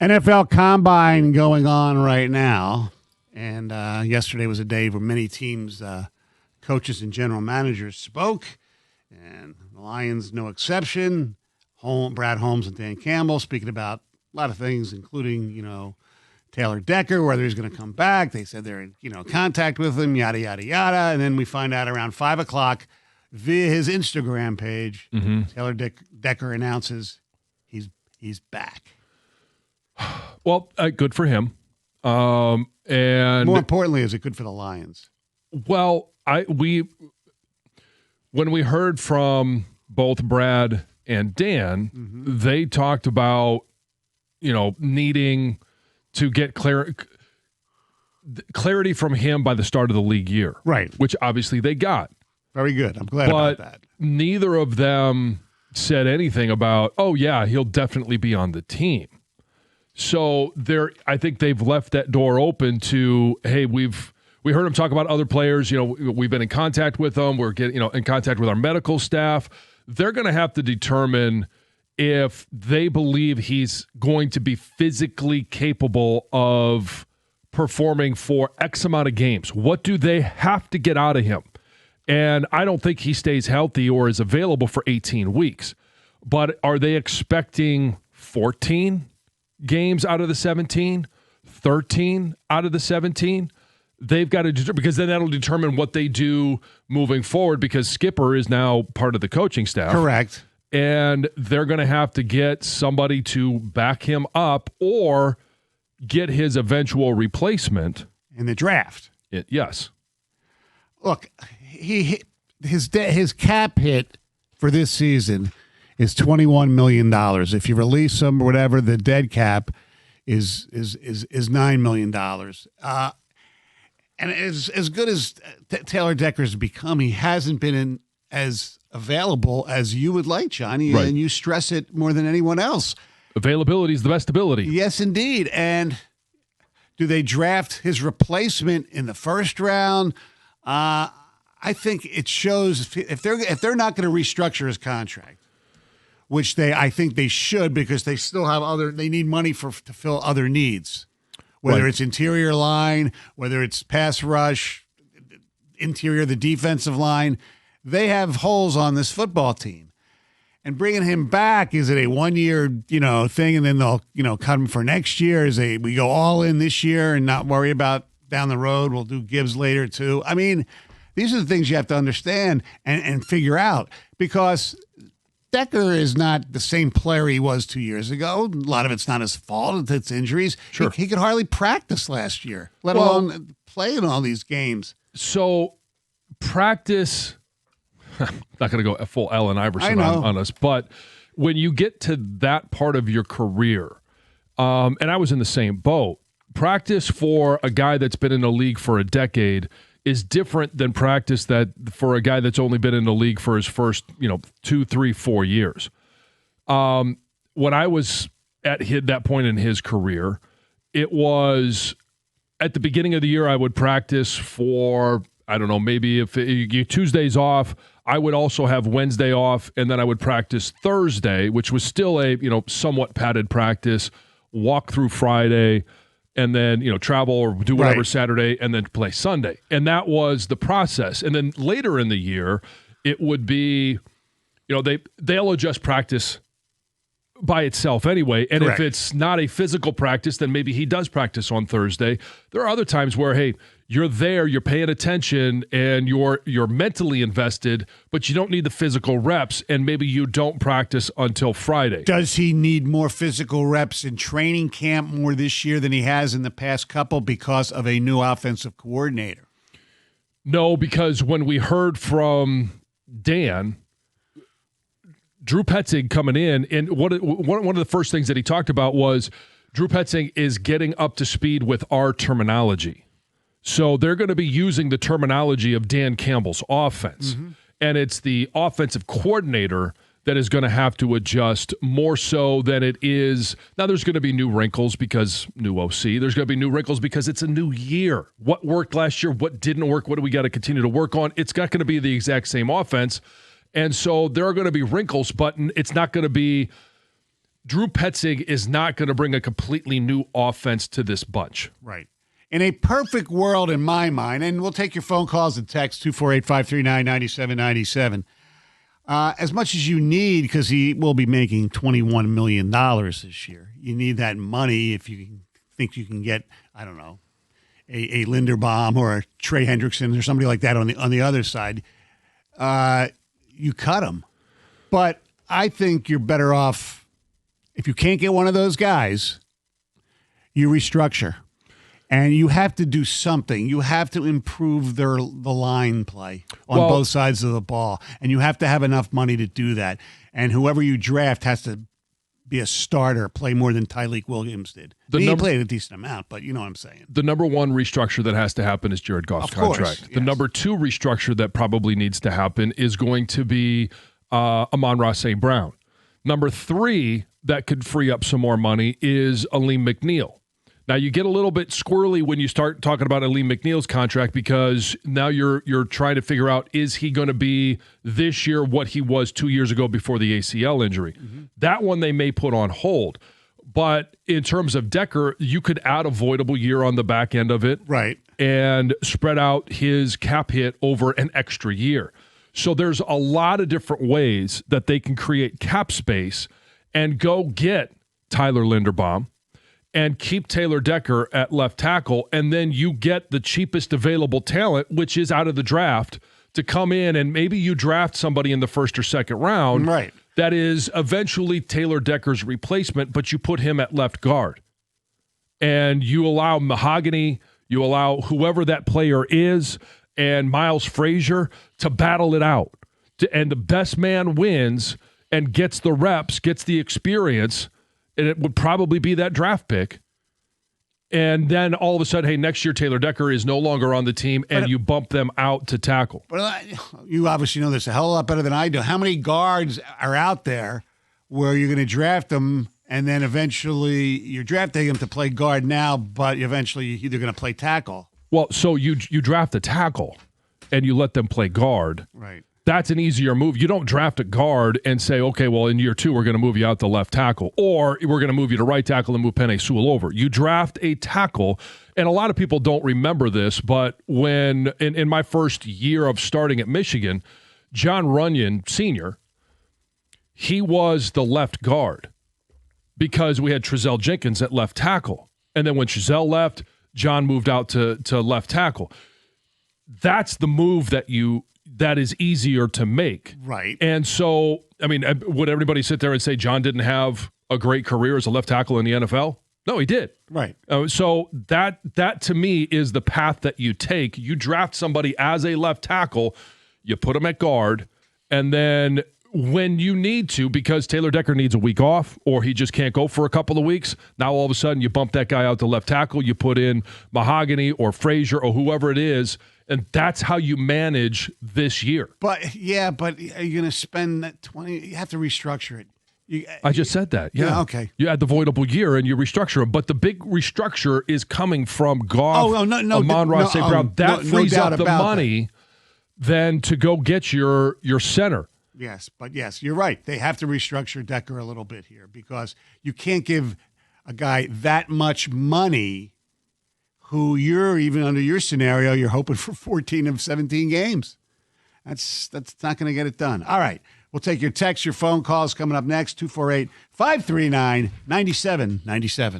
NFL Combine going on right now. And yesterday was a day where many teams, coaches and general managers spoke. And the Lions, no exception. Brad Holmes and Dan Campbell speaking about a lot of things, including, Taylor Decker, whether he's going to come back. They said they're in, contact with him, yada, yada, yada. And then we find out around 5 o'clock via his Instagram page, Taylor Decker announces he's back. Well, good for him. And more importantly, is it good for the Lions? Well, when we heard from both Brad and Dan, they talked about, needing to get clarity from him by the start of the league year. Right. Which obviously they got. Very good. I'm glad about that. Neither of them said anything about, oh, yeah, he'll definitely be on the team. So I think they've left that door open to, hey, we heard him talk about other players. We've been in contact with them. We're getting, in contact with our medical staff. They're going to have to determine if they believe he's going to be physically capable of performing for X amount of games. What do they have to get out of him? And I don't think he stays healthy or is available for 18 weeks. But are they expecting 14 games out of the 17, 13 out of the 17? They've got to determine, because then that'll determine what they do moving forward, because Skipper is now part of the coaching staff. Correct. And they're going to have to get somebody to back him up or get his eventual replacement. In the draft. Yes. Look, his cap hit for this season is $21 million. If you release him or whatever, the dead cap is $9 million. And as good as Taylor Decker's become, he hasn't been as available as you would like, Johnny, right. And you stress it more than anyone else. Availability is the best ability. Yes, indeed. And do they draft his replacement in the first round? I think it shows if they're not going to restructure his contract, which I think they should, because they still have they need money to fill other needs, whether it's interior line, whether it's pass rush, interior, the defensive line. They have holes on this football team. And bringing him back, is it a 1-year, thing, and then they'll, cut him for next year? We go all in this year and not worry about down the road? We'll do Gibbs later too. I mean, these are the things you have to understand and figure out, because Decker is not the same player he was 2 years ago. A lot of it's not his fault. It's injuries. Sure. He could hardly practice last year, let alone play in all these games. So practice, not going to go full Allen Iverson on us, but when you get to that part of your career, and I was in the same boat, practice for a guy that's been in the league for a decade is different than practice that for a guy that's only been in the league for his first, 2, 3, 4 years. When I was at that point in his career, it was at the beginning of the year, I would practice for, I don't know, maybe if you Tuesdays off, I would also have Wednesday off, and then I would practice Thursday, which was still a, somewhat padded practice, walk through Friday, and then, travel or do whatever Saturday, and then play Sunday. And that was the process. And then later in the year, it would be, they'll adjust practice by itself anyway. And Correct. If it's not a physical practice, then maybe he does practice on Thursday. There are other times where, hey, you're there, you're paying attention, and you're mentally invested, but you don't need the physical reps, and maybe you don't practice until Friday. Does he need more physical reps in training camp more this year than he has in the past couple because of a new offensive coordinator? No, because when we heard from Dan, Drew Petzing coming in, and one of the first things that he talked about was Drew Petzing is getting up to speed with our terminology. So they're going to be using the terminology of Dan Campbell's offense. Mm-hmm. And it's the offensive coordinator that is going to have to adjust more so than it is. Now, there's going to be new wrinkles because new OC. There's going to be new wrinkles because it's a new year. What worked last year? What didn't work? What do we got to continue to work on? It's not going to be the exact same offense. And so there are going to be wrinkles, but it's not going to be Drew Petzing is not going to bring a completely new offense to this bunch. Right. In a perfect world, in my mind, and we'll take your phone calls and text 248-539-9797. As much as you need, because he will be making $21 million this year. You need that money if you think you can get, I don't know, a Linderbaum or a Trey Hendrickson or somebody like that on the other side. You cut him. But I think you're better off, if you can't get one of those guys, you restructure. And you have to do something. You have to improve the line play on both sides of the ball. And you have to have enough money to do that. And whoever you draft has to be a starter, play more than Tyreek Williams did. He played a decent amount, but you know what I'm saying. The number one restructure that has to happen is Jared Goff's contract. Yes. The number two restructure that probably needs to happen is going to be Amon-Ra St. Brown. Number three that could free up some more money is Aleem McNeil. Now, you get a little bit squirrely when you start talking about Aleem McNeil's contract because now you're trying to figure out, is he going to be this year what he was 2 years ago before the ACL injury? Mm-hmm. That one they may put on hold. But in terms of Decker, you could add a voidable year on the back end of it. Right. And spread out his cap hit over an extra year. So there's a lot of different ways that they can create cap space and go get Tyler Linderbaum and keep Taylor Decker at left tackle, and then you get the cheapest available talent, which is out of the draft, to come in, and maybe you draft somebody in the first or second round right. that is eventually Taylor Decker's replacement, but you put him at left guard. And you allow Mahogany, you allow whoever that player is, and Miles Frazier to battle it out. And the best man wins and gets the reps, gets the experience, and it would probably be that draft pick. And then all of a sudden, hey, next year Taylor Decker is no longer on the team, and you bump them out to tackle. But you obviously know this a hell of a lot better than I do. How many guards are out there where you're going to draft them, and then eventually you're drafting them to play guard now, but eventually you're either going to play tackle? Well, so you draft a tackle, and you let them play guard. Right. That's an easier move. You don't draft a guard and say, okay, well, in year two, we're going to move you out to left tackle, or we're going to move you to right tackle and move Penei Sewell over. You draft a tackle, and a lot of people don't remember this, but when in my first year of starting at Michigan, John Runyon Sr., he was the left guard because we had Trezell Jenkins at left tackle. And then when Trezell left, John moved out to left tackle. That's the move that is easier to make. Right. And so, I mean, would everybody sit there and say John didn't have a great career as a left tackle in the NFL? No, he did. Right. So that to me is the path that you take. You draft somebody as a left tackle, you put them at guard, and then when you need to, because Taylor Decker needs a week off or he just can't go for a couple of weeks, now all of a sudden you bump that guy out to left tackle, you put in Mahogany or Frazier or whoever it is, and that's how you manage this year. But are you going to spend that 20? You have to restructure it. I just said that. Yeah. Okay. You add the voidable year and you restructure it, but the big restructure is coming from Goff, Amon-Ra St. Brown. That frees up the money then to go get your center. Yes, but yes, you're right. They have to restructure Decker a little bit here because you can't give a guy that much money who you're, even under your scenario, you're hoping for 14 of 17 games. That's not going to get it done. All right. We'll take your text, your phone calls coming up next, 248-539-9797.